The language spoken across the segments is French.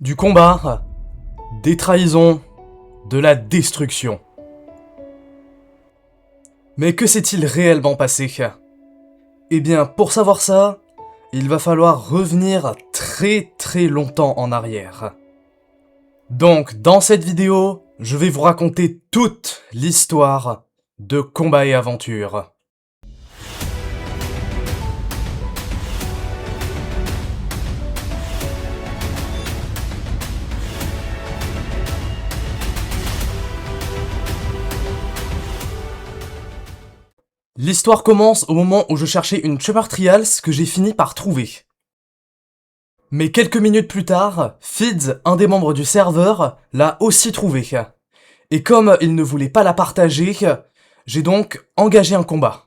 Du combat, des trahisons, de la destruction. Mais que s'est-il réellement passé? Eh bien, pour savoir ça, il va falloir revenir très longtemps en arrière. Donc, dans cette vidéo, je vais vous raconter toute l'histoire de Combat et Aventure. L'histoire commence au moment où je cherchais une Chummer Trials que j'ai fini par trouver. Mais quelques minutes plus tard, Fids, un des membres du serveur, l'a aussi trouvée. Et comme il ne voulait pas la partager, j'ai donc engagé un combat.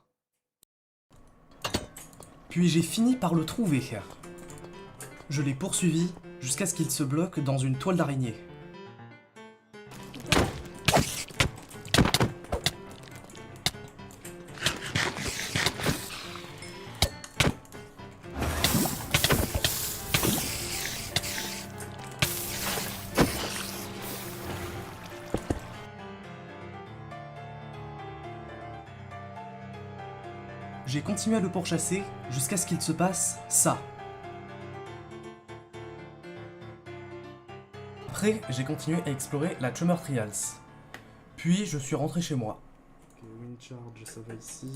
Puis j'ai fini par le trouver. Je l'ai poursuivi jusqu'à ce qu'il se bloque dans une toile d'araignée. J'ai continué à le pourchasser jusqu'à ce qu'il se passe ça. Après, j'ai continué à explorer la Chummer Trials. Puis, je suis rentré chez moi. Wind charge, ça va ici.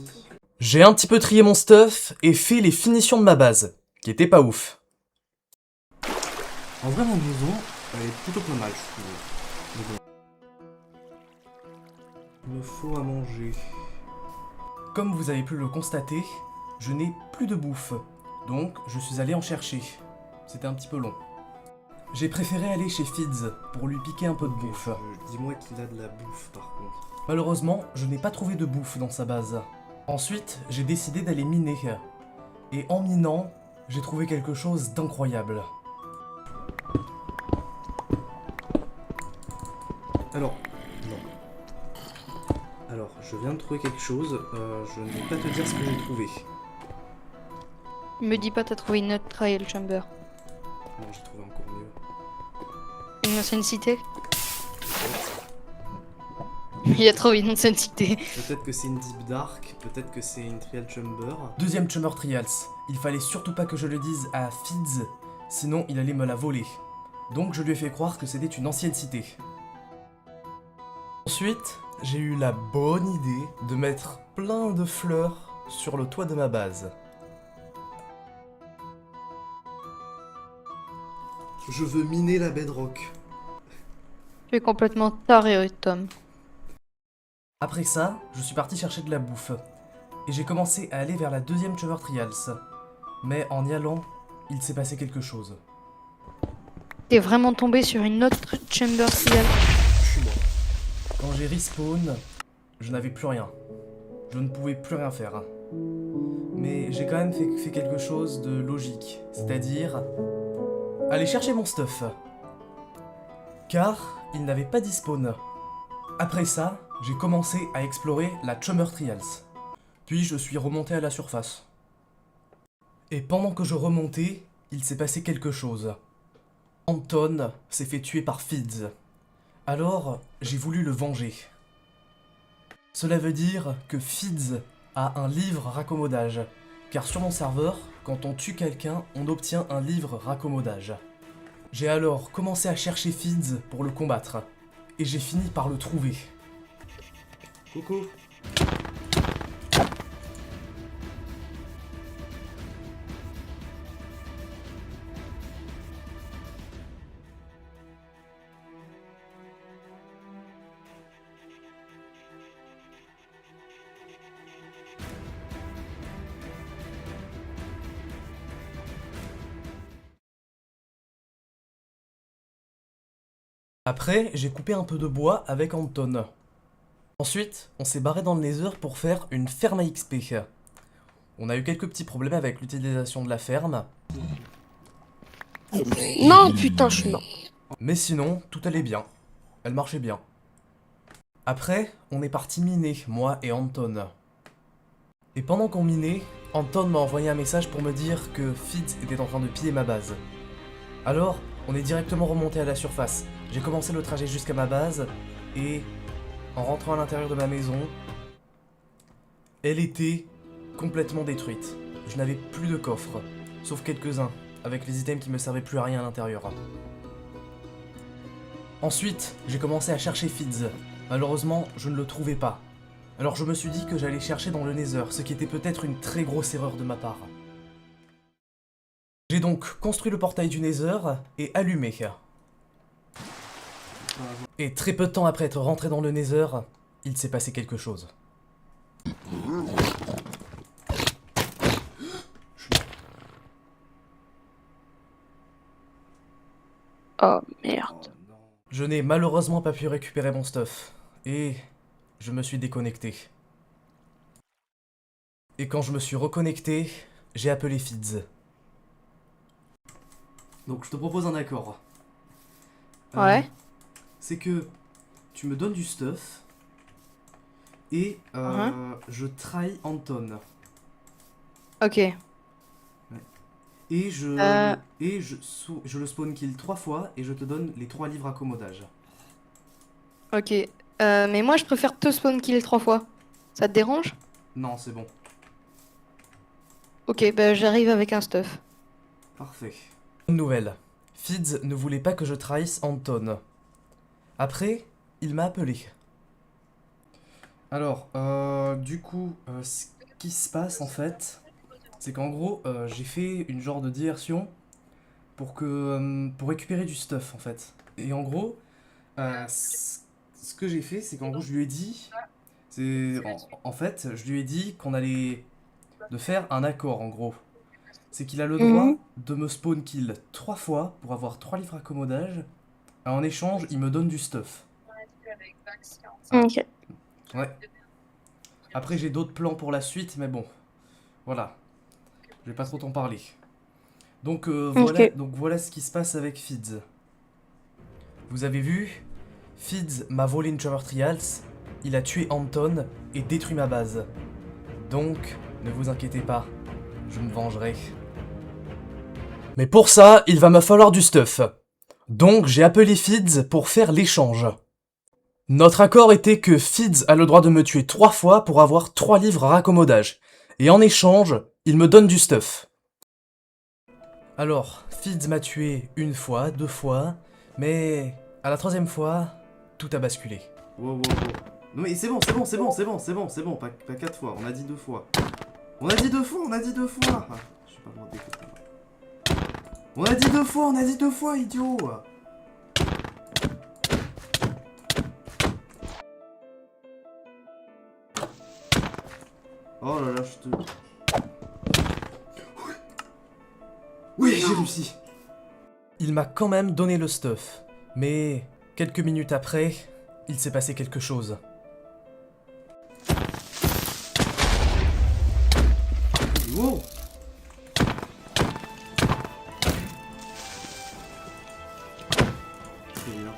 J'ai un petit peu trié mon stuff et fait les finitions de ma base, qui étaient pas ouf. En vrai, ma maison, elle est plutôt pas mal, je trouve. Mais bon. Il me faut à manger. Comme vous avez pu le constater, je n'ai plus de bouffe, donc je suis allé en chercher. C'était un petit peu long. J'ai préféré aller chez Fids pour lui piquer un peu de bouffe. Dis-moi qu'il a de la bouffe, par contre. Malheureusement, je n'ai pas trouvé de bouffe dans sa base. Ensuite, j'ai décidé d'aller miner. Et en minant, j'ai trouvé quelque chose d'incroyable. Alors, non. Alors, je viens de trouver quelque chose. Je ne vais pas te dire ce que j'ai trouvé. Me dis pas t'as trouvé une autre trial chamber. Non, j'ai trouvé encore mieux. Une ancienne cité. Il a trouvé une ancienne cité. Peut-être que c'est une Deep Dark, peut-être que c'est une Trial Chamber. Deuxième Chummer Trials. Il fallait surtout pas que je le dise à Fids, sinon il allait me la voler. Donc je lui ai fait croire que c'était une ancienne cité. Ensuite, j'ai eu la bonne idée de mettre plein de fleurs sur le toit de ma base. Je veux miner la bedrock. Tu es complètement taré, Tom. Après ça, je suis parti chercher de la bouffe. Et j'ai commencé à aller vers la deuxième Chummer Trials. Mais en y allant, il s'est passé quelque chose. T'es vraiment tombé sur une autre chamber trial. Je suis mort. Quand j'ai respawn, je n'avais plus rien. Je ne pouvais plus rien faire. Mais j'ai quand même fait quelque chose de logique. C'est-à-dire aller chercher mon stuff. Car il n'avait pas d'espawn. Après ça, j'ai commencé à explorer la Chummer Trials. Puis je suis remonté à la surface. Et pendant que je remontais, il s'est passé quelque chose. Anton s'est fait tuer par Fids. Alors, j'ai voulu le venger. Cela veut dire que Fids a un livre raccommodage. Car sur mon serveur, quand on tue quelqu'un, on obtient un livre raccommodage. J'ai alors commencé à chercher Fids pour le combattre. Et j'ai fini par le trouver. Coucou. Après, j'ai coupé un peu de bois avec Anton. Ensuite, on s'est barré dans le Nether pour faire une ferme à XP. On a eu quelques petits problèmes avec l'utilisation de la ferme, Non, putain, je suis mort. mais sinon, tout allait bien. Elle marchait bien. Après, on est parti miner, moi et Anton. Et pendant qu'on minait, Anton m'a envoyé un message pour me dire que Fids était en train de piller ma base. Alors, on est directement remonté à la surface. J'ai commencé le trajet jusqu'à ma base, et en rentrant à l'intérieur de ma maison, elle était complètement détruite. Je n'avais plus de coffre, sauf quelques-uns, avec les items qui me servaient plus à rien à l'intérieur. Ensuite, j'ai commencé à chercher Fids. Malheureusement, je ne le trouvais pas. Alors je me suis dit que j'allais chercher dans le Nether, ce qui était peut-être une très grosse erreur de ma part. J'ai donc construit le portail du Nether et allumé. Et très peu de temps après être rentré dans le Nether, il s'est passé quelque chose. Oh merde. Je n'ai malheureusement pas pu récupérer mon stuff, et je me suis déconnecté. Et quand je me suis reconnecté, j'ai appelé Fids. Donc je te propose un accord. Ouais. C'est que tu me donnes du stuff, et je trahis Anton. Ok. Et je le spawn kill 3 fois, et je te donne les 3 livres accommodage. Ok. Mais moi, je préfère te spawn kill 3 fois. Ça te dérange? Non, c'est bon. Ok, bah j'arrive avec un stuff. Parfait. Bonne nouvelle. Fids ne voulait pas que je trahisse Anton. Après, il m'a appelé. Alors, du coup, ce qui se passe en fait, c'est qu'en gros, j'ai fait une genre de diversion pour récupérer du stuff en fait. Et en gros, ce que j'ai fait, c'est qu'en gros, je lui ai dit, en fait, je lui ai dit qu'on allait de faire un accord en gros. C'est qu'il a le droit de me spawn kill 3 fois pour avoir 3 livres accommodage. Et en échange, il me donne du stuff. Ok. Ouais. Après, j'ai d'autres plans pour la suite, mais bon. Voilà. Je vais pas trop t'en parler. Donc, voilà ce qui se passe avec Fids. Vous avez vu, Fids m'a volé une Trevor Trials, il a tué Anton et détruit ma base. Donc, ne vous inquiétez pas, je me vengerai. Mais pour ça, il va me falloir du stuff. Donc, j'ai appelé Fids pour faire l'échange. Notre accord était que Fids a le droit de me tuer 3 fois pour avoir 3 livres à raccommodage. Et en échange, il me donne du stuff. Alors, Fids m'a tué 1 fois, 2 fois, mais à la 3e fois, tout a basculé. Wow. Non mais c'est bon, pas 4 fois, on a dit 2 fois. On a dit 2 fois. Ah, je suis pas le droit d'écouter. On a dit 2 fois, idiot. Oh là là, je te... Oui, j'ai réussi. Il m'a quand même donné le stuff. Mais quelques minutes après, il s'est passé quelque chose. Wow. Très bien.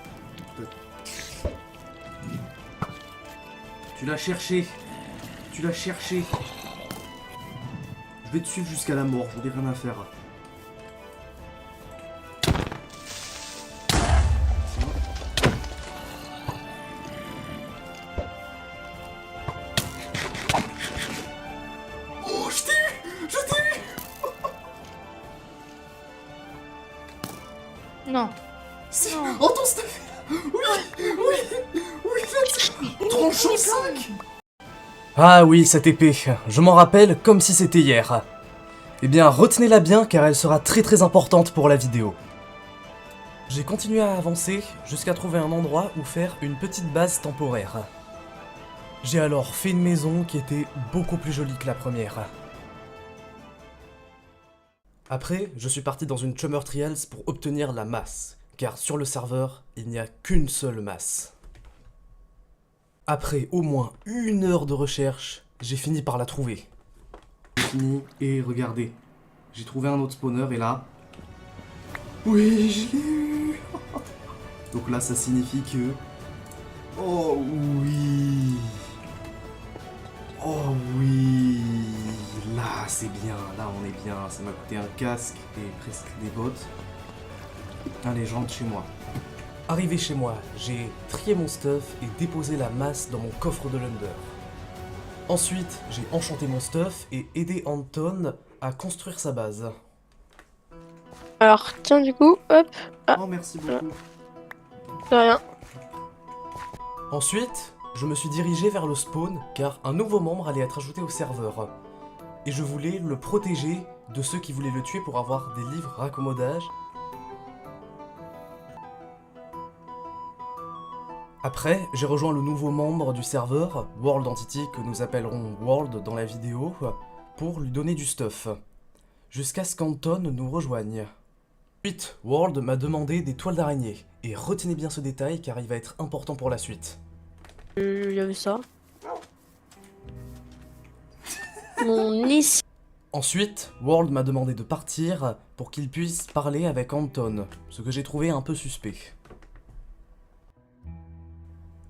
Tu l'as cherché. Je vais te suivre jusqu'à la mort, j'en ai rien à faire. Oh, je t'ai eu. Non. C'est... Non. Oh, ton stuff. Oui, let's go. Tranchant 5. Ah oui, cette épée, je m'en rappelle comme si c'était hier. Eh bien, retenez-la bien car elle sera très importante pour la vidéo. J'ai continué à avancer jusqu'à trouver un endroit où faire une petite base temporaire. J'ai alors fait une maison qui était beaucoup plus jolie que la première. Après, je suis parti dans une Tremor Trials pour obtenir la masse, car sur le serveur, il n'y a qu'une seule masse. Après au moins 1 heure de recherche, j'ai fini par la trouver. J'ai fini et regardez, j'ai trouvé un autre spawner et là... Oui, je l'ai eu. Donc là, ça signifie que... Oh oui. Oh oui. Là, c'est bien, là on est bien. Ça m'a coûté un casque et presque des bottes. Allez, je rentre chez moi. Arrivé chez moi, j'ai trié mon stuff et déposé la masse dans mon coffre de l'Under. Ensuite, j'ai enchanté mon stuff et aidé Anton à construire sa base. Alors, tiens, du coup, hop, Oh, merci beaucoup. de rien. Ensuite, je me suis dirigé vers le spawn car un nouveau membre allait être ajouté au serveur. Et je voulais le protéger de ceux qui voulaient le tuer pour avoir des livres raccommodage. Après, j'ai rejoint le nouveau membre du serveur, World Entity, que nous appellerons World dans la vidéo, pour lui donner du stuff. Jusqu'à ce qu'Anton nous rejoigne. Ensuite, World m'a demandé des toiles d'araignée. Et retenez bien ce détail car il va être important pour la suite. Il y avait ça. Mon ici. Ensuite, World m'a demandé de partir pour qu'il puisse parler avec Anton, ce que j'ai trouvé un peu suspect.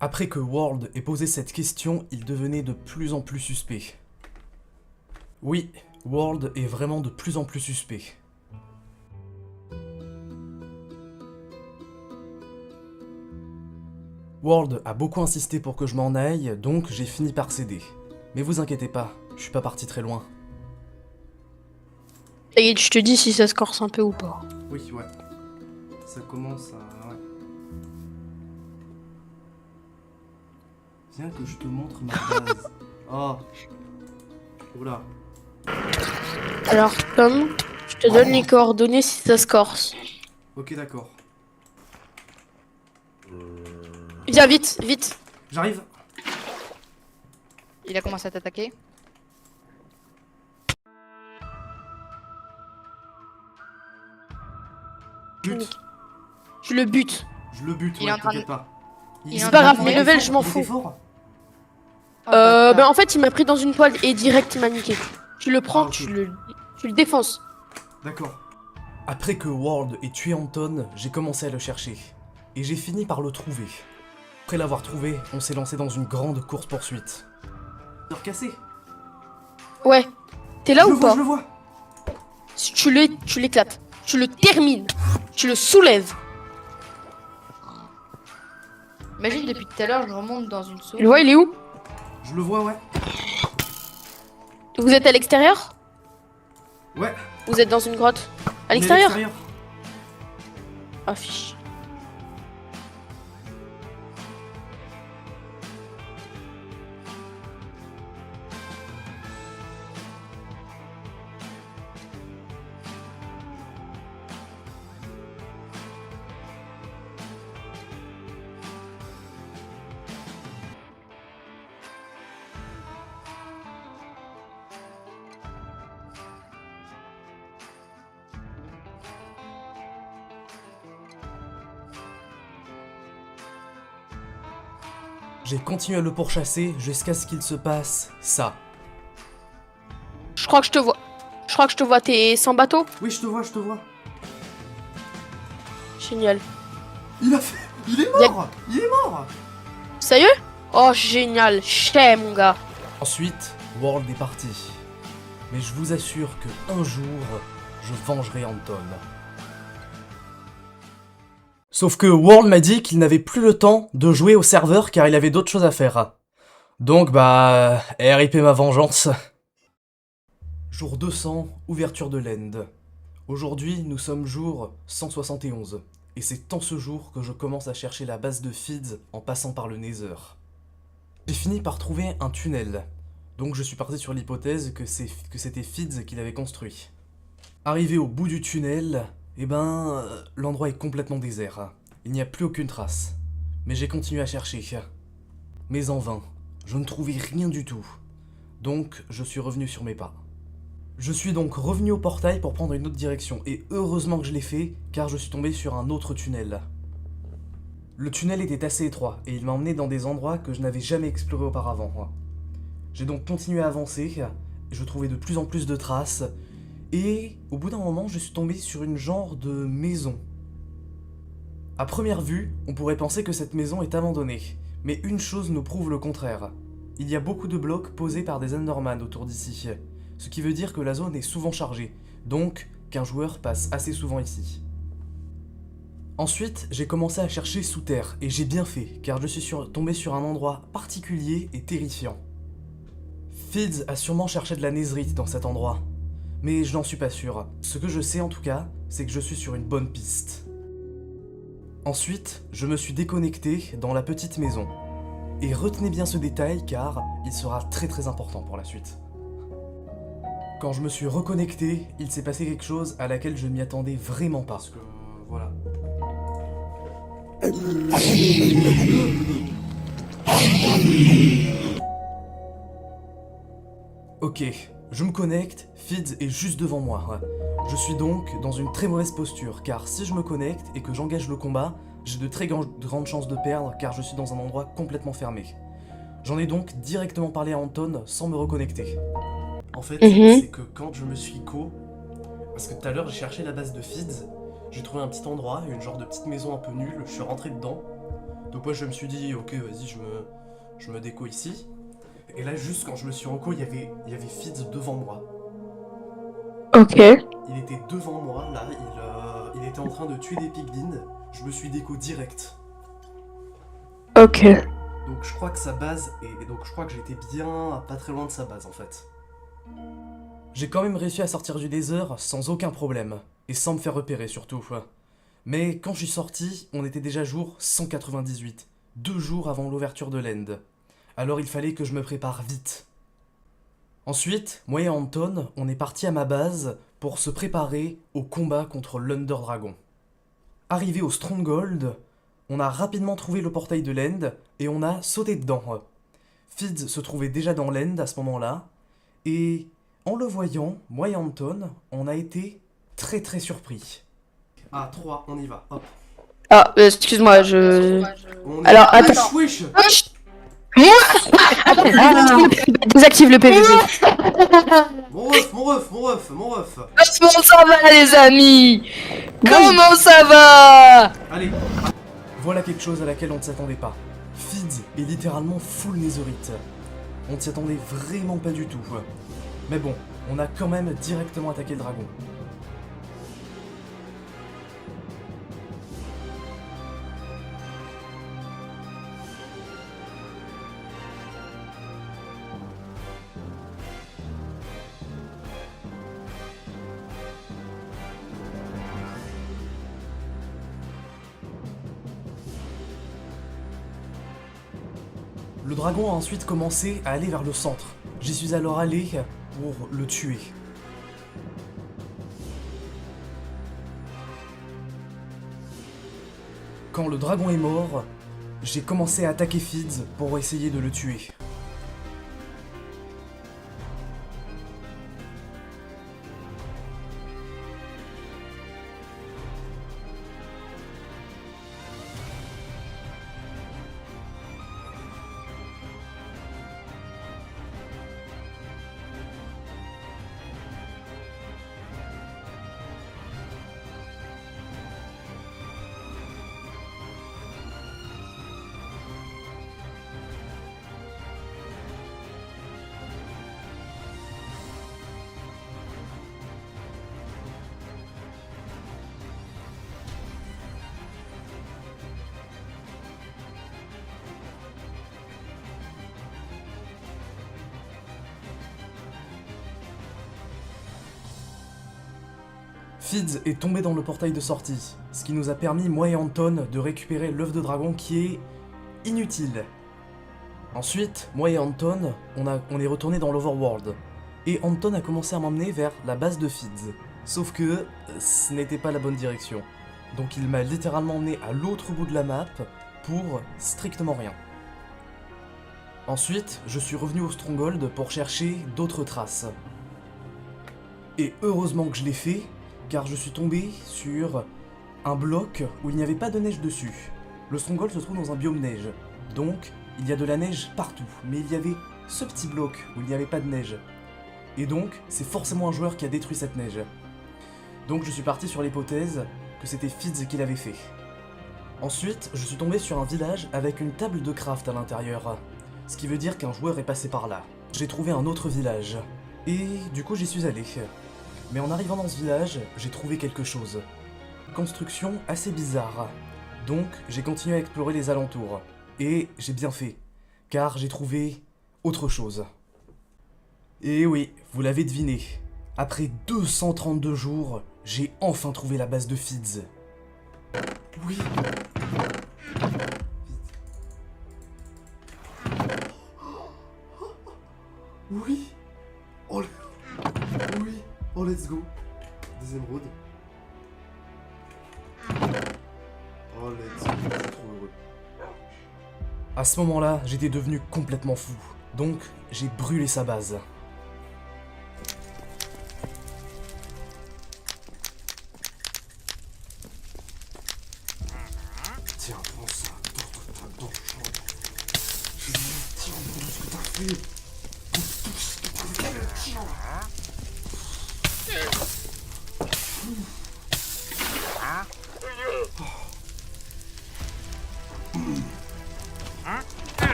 Après que World ait posé cette question, il devenait de plus en plus suspect. Oui, World est vraiment de plus en plus suspect. World a beaucoup insisté pour que je m'en aille, donc j'ai fini par céder. Mais vous inquiétez pas, je suis pas parti très loin. Et je te dis si ça se corse un peu ou pas. Oui, ouais. Ça commence à... Ouais. Viens que je te montre ma base. Oh. Oula. Alors, Tom, je te donne les coordonnées si ça se corse. Ok, d'accord. Viens, vite, vite. J'arrive. Il a commencé à t'attaquer. But. Je le bute. Je le bute, Il ouais, est en train de- t'inquiète pas. il est C'est en pas train grave, de- mes levels, je m'en Il fous. était fort. Ben en fait, il m'a pris dans une poêle et direct, il m'a niqué. Tu le prends, Ah, ok. tu le défonces. D'accord. Après que World ait tué Anton, j'ai commencé à le chercher. Et j'ai fini par le trouver. Après l'avoir trouvé, on s'est lancé dans une grande course-poursuite. Heure cassée. Ouais. T'es là Je ou le vois, pas? je le vois. Tu l'éclates. Tu le termines. Tu le soulèves. Imagine, depuis tout à l'heure, je remonte dans une Tu sauce. le vois, il est où? Je le vois, ouais. Vous êtes à l'extérieur? Ouais. Vous êtes dans une grotte? À On est l'extérieur? l'extérieur. Affiche. J'ai continué à le pourchasser jusqu'à ce qu'il se passe ça. Je crois que je te vois. Je crois que je te vois. T'es sans bateau? Oui, je te vois, je te vois. Génial. Il a fait... Il est mort. Il est mort. Sérieux? Oh, génial. Chais, mon gars. Ensuite, World est parti. Mais je vous assure que un jour, je vengerai Anton. Sauf que World m'a dit qu'il n'avait plus le temps de jouer au serveur car il avait d'autres choses à faire. Donc bah, RIP ma vengeance. Jour 200, ouverture de l'end. Aujourd'hui, nous sommes jour 171. Et c'est en ce jour que je commence à chercher la base de feeds en passant par le Nether. J'ai fini par trouver un tunnel. Donc je suis parti sur l'hypothèse que c'était Feeds qui l'avait construit. Arrivé au bout du tunnel, l'endroit est complètement désert. Il n'y a plus aucune trace. Mais j'ai continué à chercher. Mais en vain, je ne trouvais rien du tout. Donc je suis revenu sur mes pas. Je suis donc revenu au portail pour prendre une autre direction, et heureusement que je l'ai fait, car je suis tombé sur un autre tunnel. Le tunnel était assez étroit, et il m'a emmené dans des endroits que je n'avais jamais explorés auparavant. J'ai donc continué à avancer, et je trouvais de plus en plus de traces, et au bout d'un moment, je suis tombé sur une genre de maison. À première vue, on pourrait penser que cette maison est abandonnée, mais une chose nous prouve le contraire. Il y a beaucoup de blocs posés par des Enderman autour d'ici, ce qui veut dire que la zone est souvent chargée, donc qu'un joueur passe assez souvent ici. Ensuite, j'ai commencé à chercher sous terre, et j'ai bien fait, car je suis tombé sur un endroit particulier et terrifiant. Fids a sûrement cherché de la nézrite dans cet endroit, mais je n'en suis pas sûr. Ce que je sais en tout cas, c'est que je suis sur une bonne piste. Ensuite, je me suis déconnecté dans la petite maison. Et retenez bien ce détail car il sera très important pour la suite. Quand je me suis reconnecté, il s'est passé quelque chose à laquelle je ne m'y attendais vraiment pas. Parce que, voilà. Ok, je me connecte, Fids est juste devant moi. Je suis donc dans une très mauvaise posture, car si je me connecte et que j'engage le combat, j'ai de très grandes chances de perdre, car je suis dans un endroit complètement fermé. J'en ai donc directement parlé à Anton sans me reconnecter. En fait, c'est que quand je me suis parce que tout à l'heure j'ai cherché la base de Fids, j'ai trouvé un petit endroit, une genre de petite maison un peu nulle, je suis rentré dedans. Donc moi je me suis dit, ok vas-y je me déco ici. Et là juste quand je me suis reco, il y avait Fids devant moi. Ok. Il était devant moi, là, il était en train de tuer des piglins, je me suis déco direct. Ok. Donc je crois que sa base, et donc je crois que j'étais bien pas très loin de sa base en fait. J'ai quand même réussi à sortir du désert sans aucun problème, et sans me faire repérer surtout. Mais quand je suis sorti, on était déjà jour 198, 2 jours avant l'ouverture de l'End. Alors il fallait que je me prépare vite. Ensuite, moi et Anton, on est parti à ma base pour se préparer au combat contre l'Under Dragon. Arrivé au Stronghold, on a rapidement trouvé le portail de l'End et on a sauté dedans. Fids se trouvait déjà dans l'End à ce moment-là, et en le voyant, moi et Anton, on a été très surpris. Ah, 3, on y va, hop. Ah, excuse-moi, je... On Alors, est... attends. Wesh, Désactive le PVP. Mon ref. Comment ça va, les amis? Comment ça va? Allez. Voilà quelque chose à laquelle on ne s'attendait pas. Fids est littéralement full netherite. On ne s'y attendait vraiment pas du tout. Mais bon, on a quand même directement attaqué le dragon. Le dragon a ensuite commencé à aller vers le centre. J'y suis alors allé pour le tuer. Quand le dragon est mort, j'ai commencé à attaquer Fids pour essayer de le tuer. Fids est tombé dans le portail de sortie, ce qui nous a permis, moi et Anton, de récupérer l'œuf de dragon qui est inutile. Ensuite, moi et Anton, on est retourné dans l'Overworld, et Anton a commencé à m'emmener vers la base de Fids. Sauf que ce n'était pas la bonne direction. Donc il m'a littéralement emmené à l'autre bout de la map pour strictement rien. Ensuite, je suis revenu au Stronghold pour chercher d'autres traces. Et heureusement que je l'ai fait, car je suis tombé sur un bloc où il n'y avait pas de neige dessus. Le Stronghold se trouve dans un biome neige, donc il y a de la neige partout, mais il y avait ce petit bloc où il n'y avait pas de neige. Et donc, c'est forcément un joueur qui a détruit cette neige. Donc je suis parti sur l'hypothèse que c'était Fids qui l'avait fait. Ensuite, je suis tombé sur un village avec une table de craft à l'intérieur, ce qui veut dire qu'un joueur est passé par là. J'ai trouvé un autre village, et du coup j'y suis allé. Mais en arrivant dans ce village, j'ai trouvé quelque chose. construction assez bizarre. Donc j'ai continué à explorer les alentours. Et j'ai bien fait, car j'ai trouvé autre chose. Et oui, vous l'avez deviné. Après 232 jours, j'ai enfin trouvé la base de Fids. Oui. Oui. Oh, oui. Oh, let's go. Des émeraudes. Oh, let's go. C'est trop heureux. À ce moment-là, j'étais devenu complètement fou. Donc, j'ai brûlé sa base. Tiens, prends ça. Dans le champ. Tiens, prends tout ce que t'as fait. Tout ce que t'as fait. Tiens.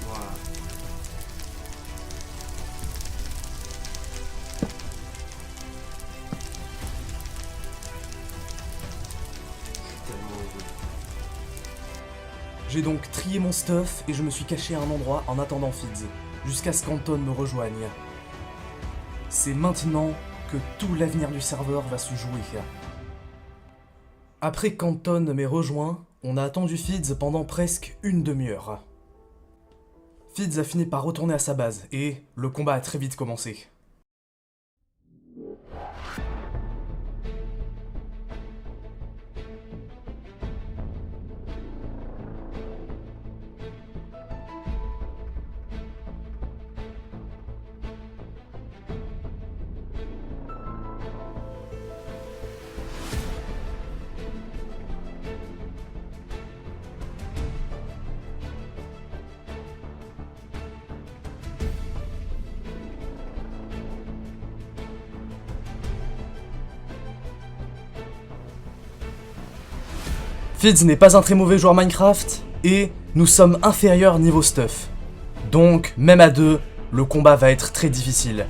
Voilà. Tellement heureux. J'ai donc trié mon stuff et je me suis caché à un endroit en attendant Fids, jusqu'à ce qu'Anton me rejoigne. C'est maintenant que tout l'avenir du serveur va se jouer. Après qu'Anton m'ait rejoint, on a attendu Fids pendant presque une demi-heure. Fids a fini par retourner à sa base et le combat a très vite commencé. Fids n'est pas un très mauvais joueur Minecraft, et nous sommes inférieurs niveau stuff. Donc, même à deux, le combat va être très difficile.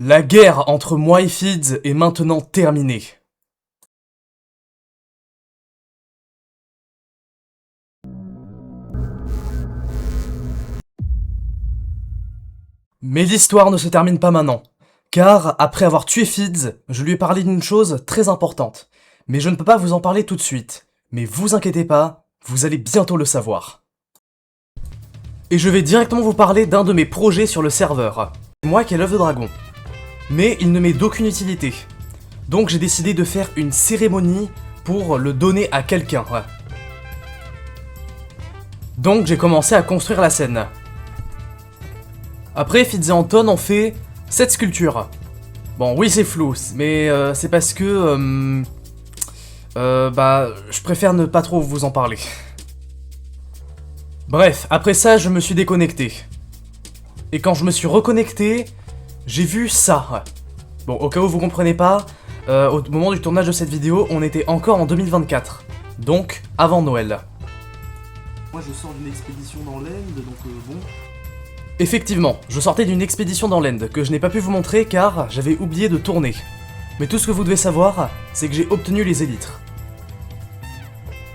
La guerre entre moi et Fids est maintenant terminée. Mais l'histoire ne se termine pas maintenant, car après avoir tué Fids, je lui ai parlé d'une chose très importante. Mais je ne peux pas vous en parler tout de suite. Mais vous inquiétez pas, vous allez bientôt le savoir. Et je vais directement vous parler d'un de mes projets sur le serveur. C'est moi qui ai l'œuf de dragon. Mais il ne m'est d'aucune utilité. Donc j'ai décidé de faire une cérémonie pour le donner à quelqu'un. Donc j'ai commencé à construire la scène. Après, Fids et Anton ont fait cette sculpture. Bon, oui, c'est flou, mais c'est parce que... je préfère ne pas trop vous en parler. Bref, après ça, je me suis déconnecté. Et quand je me suis reconnecté, j'ai vu ça. Bon, au cas où vous comprenez pas, au moment du tournage de cette vidéo, on était encore en 2024. Donc, avant Noël. Moi, je sors d'une expédition dans l'End, donc bon... Effectivement, je sortais d'une expédition dans l'End que je n'ai pas pu vous montrer car j'avais oublié de tourner. Mais tout ce que vous devez savoir, c'est que j'ai obtenu les élytres.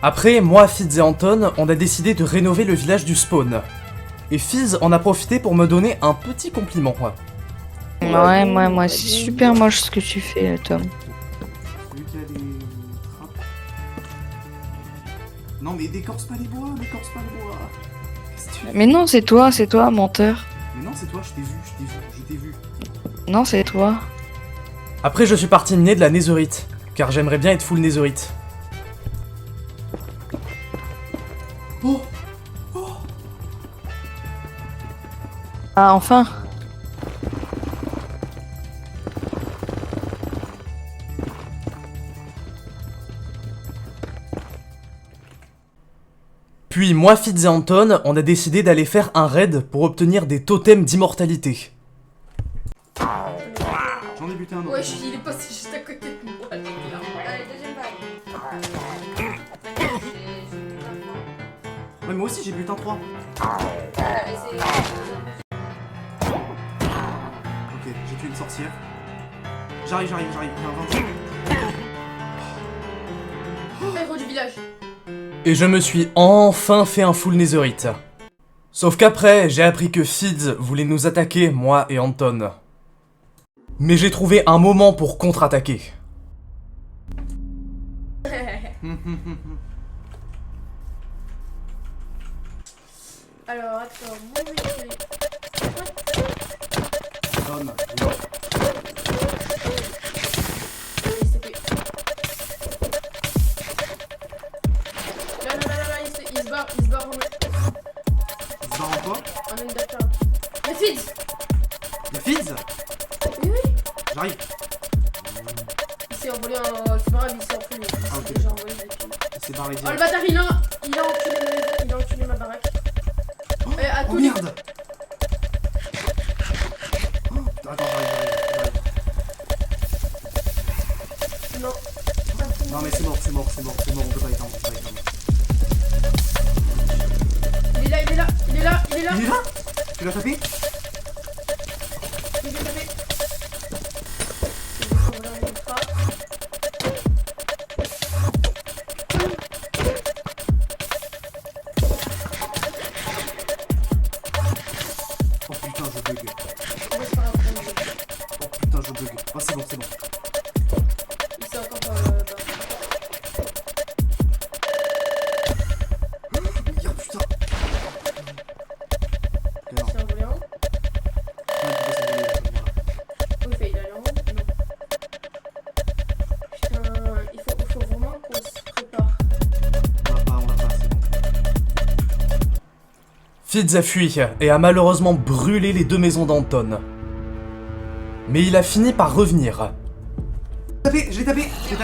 Après, moi, Fizz et Anton, on a décidé de rénover le village du spawn. Et Fizz en a profité pour me donner un petit compliment. Ouais, moi, c'est super moche ce que tu fais, Tom. Celui qui a des trappes. Non mais décorce pas les bois, décorce pas les bois. Qu'est-ce que tu fais? Mais non, c'est toi, menteur. Mais non, c'est toi, je t'ai vu, je t'ai vu. Non, c'est toi. Après, je suis parti miner de la netherite, car j'aimerais bien être full netherite. Oh, Ah, enfin. Puis moi, Fizz et Anton, on a décidé d'aller faire un raid pour obtenir des totems d'immortalité. j'en ai buté un autre. Ouais, il est passé juste à côté de moi. Allez, deuxième vague. Ouais, moi aussi j'ai buté un 3. Ok, j'ai tué une sorcière. J'arrive. J'ai un 20. Héros du village. Et je me suis enfin fait un full netherite. Sauf qu'après, j'ai appris que Fizz voulait nous attaquer, moi et Anton. Mais j'ai trouvé un moment pour contre-attaquer. Alors, attends, moi je vais essayer. Donne. Il s'est fait. Là, il se barre Il se barre en quoi? en Undertale. Mais Fizz! Y'a Fizz? Oui, oui! J'arrive. Il s'est envolé en. C'est pas grave, il s'est envolé. Ah, ok. Il s'est déjà envolé depuis. Il s'est barré Oh le direct. bâtard, il a enculé ma baraque. À Oh tous les- merde! Oh, attends, j'arrive. Non. Non mais c'est mort, on peut pas éteindre, Il est là. Il est là? Tu l'as tapé? Je l'ai tapé. Oh putain, je bug. On va se faire un premier. Oh putain, je bug. Oh c'est bon. Il s'est encore barré. Regarde, putain. Ok, non. Il s'est envolé en haut. Ouais, tu peux s'envoler, voilà. Oui, il est allé en haut. Non. Putain, il faut vraiment qu'on se prépare. On l'a pas, c'est bon. Fizz a fui et a malheureusement brûlé les deux maisons d'Anton. Mais il a fini par revenir. Je l'ai tapé. Tu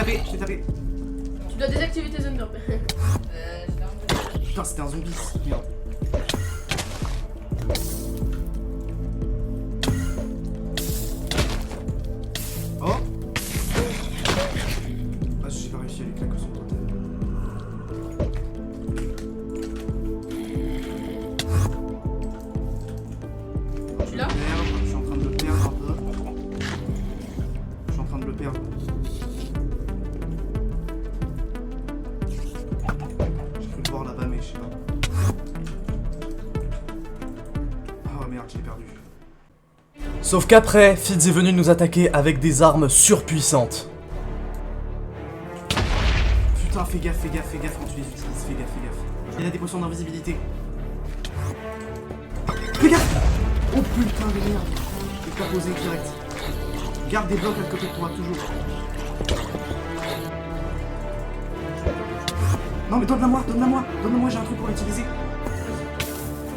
dois désactiver tes Thunder. Putain, c'était un zombie. Merde. Oh. Ah, j'ai pas réussi à lui claquer son totem. Tu l'as? Je suis en train de le perdre un peu. Je suis en train de le perdre. J'ai cru le voir là-bas, mais je sais pas. Oh merde, j'ai perdu. Sauf qu'après, Fizz est venu nous attaquer avec des armes surpuissantes. Putain, fais gaffe quand tu les utilises, fais gaffe. Il y a des potions d'invisibilité. Fais gaffe! Oh putain de merde! Je vais t'apposer direct. Garde des blocs à côté de toi, toujours. Non mais donne-la-moi, j'ai un truc pour l'utiliser.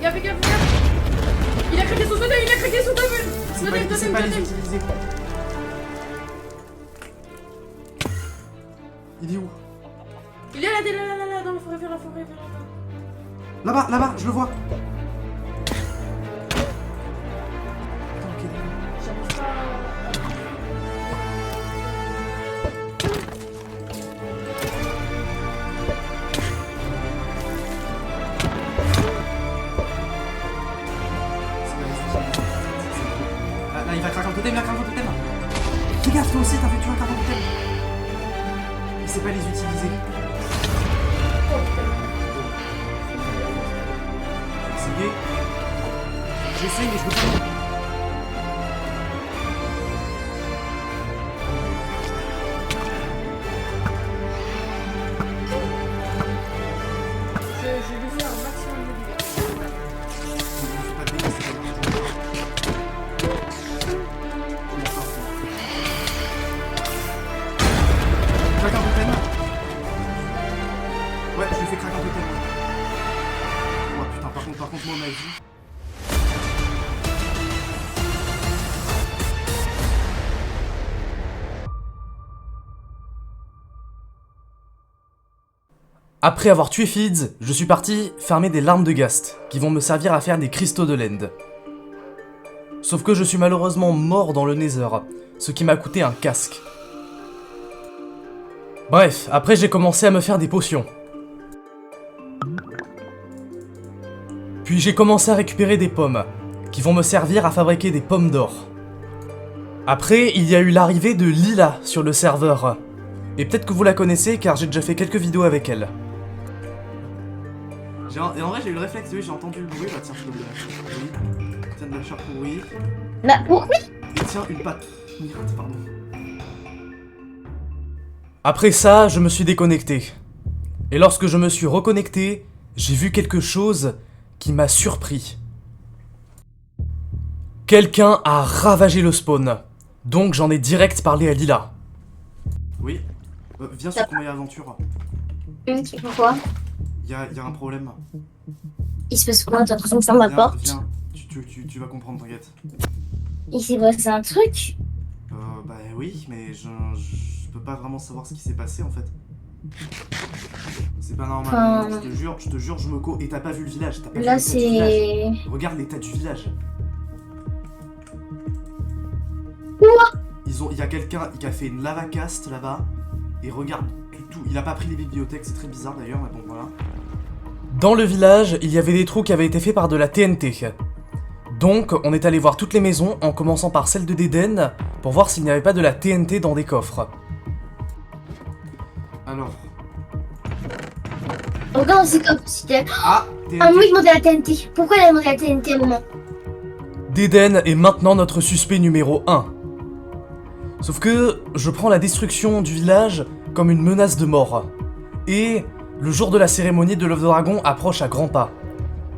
Fais gaffe. Il a craqué son totem, Il sait pas les utiliser. Il est où? Il est là, dans la forêt, vers la forêt. Là-bas, je le vois. Attends, ok. J'arrive pas Là, il va craquer un totem, Fais gaffe, toi aussi, tu vas craquer un totem. Il sait pas les utiliser. Oh fatigué. J'essaye mais je peux pas. Je lui fais un maximum de dégâts. Pas de dégâts, c'est pas craque un totem. Ouais, je lui fais craquer un totem. Oh putain, par contre, moi, ma vie. Après avoir tué Fids, je suis parti farmer des larmes de Ghast, qui vont me servir à faire des cristaux de l'End. Sauf que je suis malheureusement mort dans le Nether, ce qui m'a coûté un casque. Bref, après j'ai commencé à me faire des potions. Puis j'ai commencé à récupérer des pommes, qui vont me servir à fabriquer des pommes d'or. Après, il y a eu l'arrivée de Lila sur le serveur. Et peut-être que vous la connaissez car j'ai déjà fait quelques vidéos avec elle. Et en vrai, j'ai eu le réflexe, oui, j'ai entendu le bruit. Bah, tiens, je peux le. Oui. Tiens, de la charcuterie. Bah, oui. Et tiens, une pâte. Merde, pardon. Après ça, je me suis déconnecté. Et lorsque je me suis reconnecté, j'ai vu quelque chose qui m'a surpris. Quelqu'un a ravagé le spawn. Donc j'en ai direct parlé à Lila. Oui. Viens sur Combat Aventure. Pourquoi? Y a un problème. Il se passe quoi? T'as l'impression que ça ma porte? Viens. Tu vas comprendre, t'inquiète. Il s'est passé un truc? Bah oui, mais je peux pas vraiment savoir ce qui s'est passé en fait. C'est pas normal. Enfin... Je te jure, je me co. Et t'as pas vu le village. T'as pas Là, vu l'état du village. c'est... Regarde l'état du village. Quoi? Il y a quelqu'un qui a fait une lavacaste là-bas. Et regarde tout. Il a pas pris les bibliothèques, c'est très bizarre d'ailleurs, mais bon voilà. Dans le village, il y avait des trous qui avaient été faits par de la TNT. Donc, on est allé voir toutes les maisons, en commençant par celle de Déden, pour voir s'il n'y avait pas de la TNT dans des coffres. Alors. Regarde, c'est comme si t'es... Ah, TNT. Ah, moi, il demandait la TNT. Pourquoi il a demandé la TNT à un moment? Déden est maintenant notre suspect numéro 1. Sauf que je prends la destruction du village comme une menace de mort. Et le jour de la cérémonie de l'œuf de dragon approche à grands pas.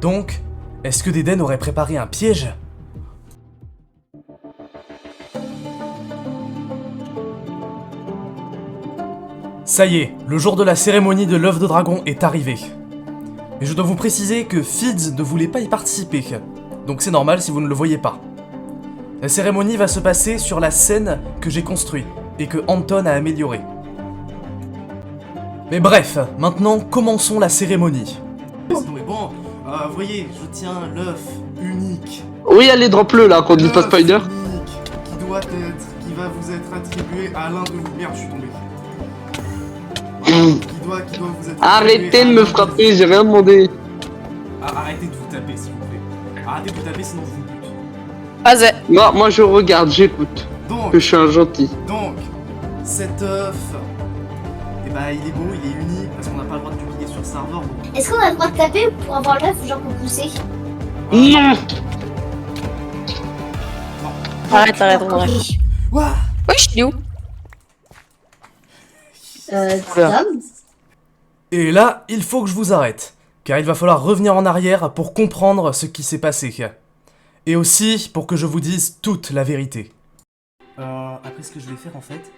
Donc, est-ce que Déden aurait préparé un piège ? Ça y est, le jour de la cérémonie de l'œuf de dragon est arrivé. Mais je dois vous préciser que Fids ne voulait pas y participer, donc c'est normal si vous ne le voyez pas. La cérémonie va se passer sur la scène que j'ai construite et que Anton a améliorée. Mais bref, maintenant commençons la cérémonie. Mais bon, vous voyez, je tiens l'œuf unique. Oui, allez, drop-le là, qu'on dit pas spider. L'œuf unique qui va vous être attribué à l'un de vous. Merde, je suis tombé. Qui doit vous être Arrêtez de me frapper, j'ai rien demandé. Arrêtez de vous taper, s'il vous plaît. Arrêtez de vous taper, sinon je vous bute. Vas-y. Moi je regarde, j'écoute. Donc, Que je suis un gentil. Donc, cet œuf, eh ben, il est beau, il est unique, parce qu'on n'a pas le droit de dupliquer sur le serveur. Donc... Est-ce qu'on a le droit de taper pour avoir l'œuf, genre pour pousser? Non. Arrête, arrête, arrête. Ouah. Oui, je suis où? Tom? Et là, il faut que je vous arrête, car il va falloir revenir en arrière pour comprendre ce qui s'est passé. Et aussi pour que je vous dise toute la vérité. Après ce que je vais faire en fait,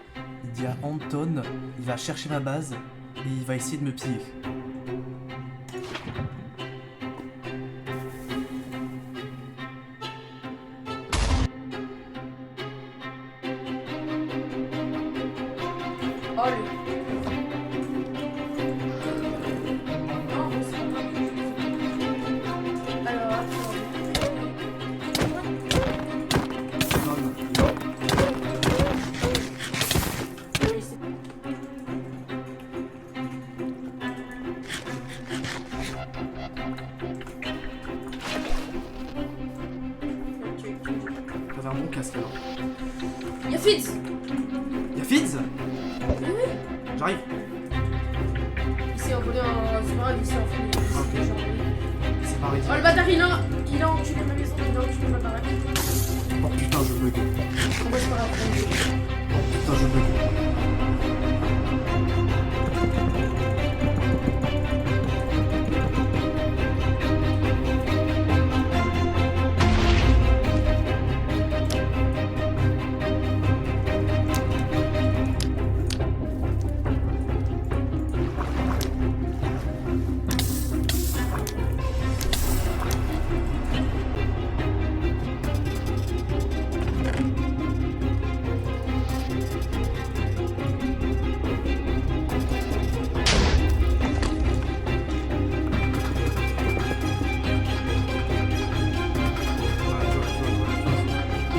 il dit à Anton, il va chercher ma base et il va essayer de me piller. Oh, le... Non, c'est pas grave. Alors, attends. Oui, c'est... T'avais un bon casque alors. Y'a Fids! Y'a Fids? J'arrive. Il s'est envolé en... C'est pas grave, il s'est envolé. C'est c'est pareil. Oh le bâtard il a enculé ma maison, il a enculé ma baraque. Oh putain, je bug. Moi je peux rappeler. Oh putain, je bug.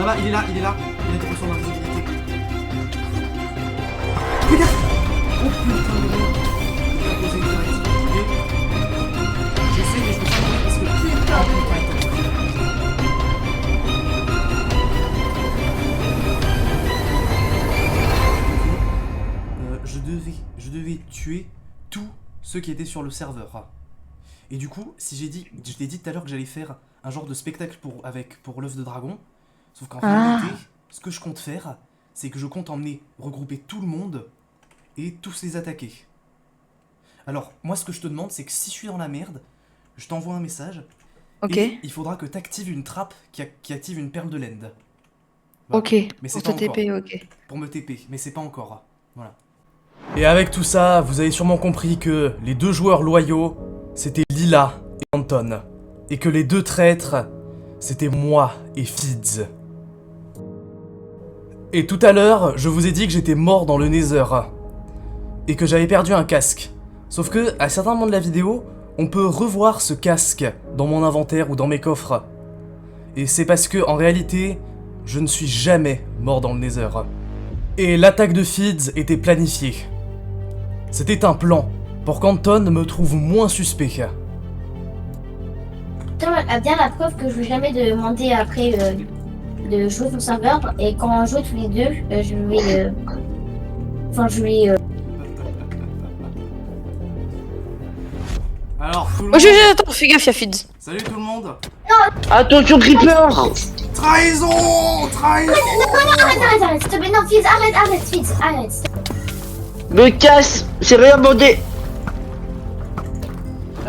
Là, il est là, il est des potions d'invisibilité. Regarde. Oh putain de merde. Il a posé direct. Ok. J'essaie mais je peux pas mourir parce que putain de je devais tuer tous ceux qui étaient sur le serveur. Et du coup, si je t'ai dit tout à l'heure que j'allais faire un genre de spectacle pour l'œuf de dragon. Sauf qu'en réalité, ce que je compte faire, c'est que je compte regrouper tout le monde et tous les attaquer. Alors, moi ce que je te demande, c'est que si je suis dans la merde, je t'envoie un message. Ok. Et il faudra que tu actives une trappe qui active une perle de land. Voilà. Ok. Mais c'est Pour pas te encore. TP, ok. Pour me TP, mais c'est pas encore. Voilà. Et avec tout ça, vous avez sûrement compris que les deux joueurs loyaux, c'était Lila et Anton. Et que les deux traîtres, c'était moi et Fids. Et tout à l'heure, je vous ai dit que j'étais mort dans le Nether. Et que j'avais perdu un casque. Sauf que, à certains moments de la vidéo, on peut revoir ce casque dans mon inventaire ou dans mes coffres. Et c'est parce que, en réalité, je ne suis jamais mort dans le Nether. Et l'attaque de Fids était planifiée. C'était un plan, pour qu'Anton me trouve moins suspect. Tom a bien la preuve que je vais jamais demander après de jouer sur le serveur, et quand on joue tous les deux, je vais... Enfin, je vais... Alors, tout le Oh, monde... attends, fais gaffe, y'a Fids. Salut tout le monde. Attention, Creeper. Trahison. Trahison. Arrête, s'il te plaît, non, Fizz, arrête, Fizz, arrête. Me casse. C'est rien demandé.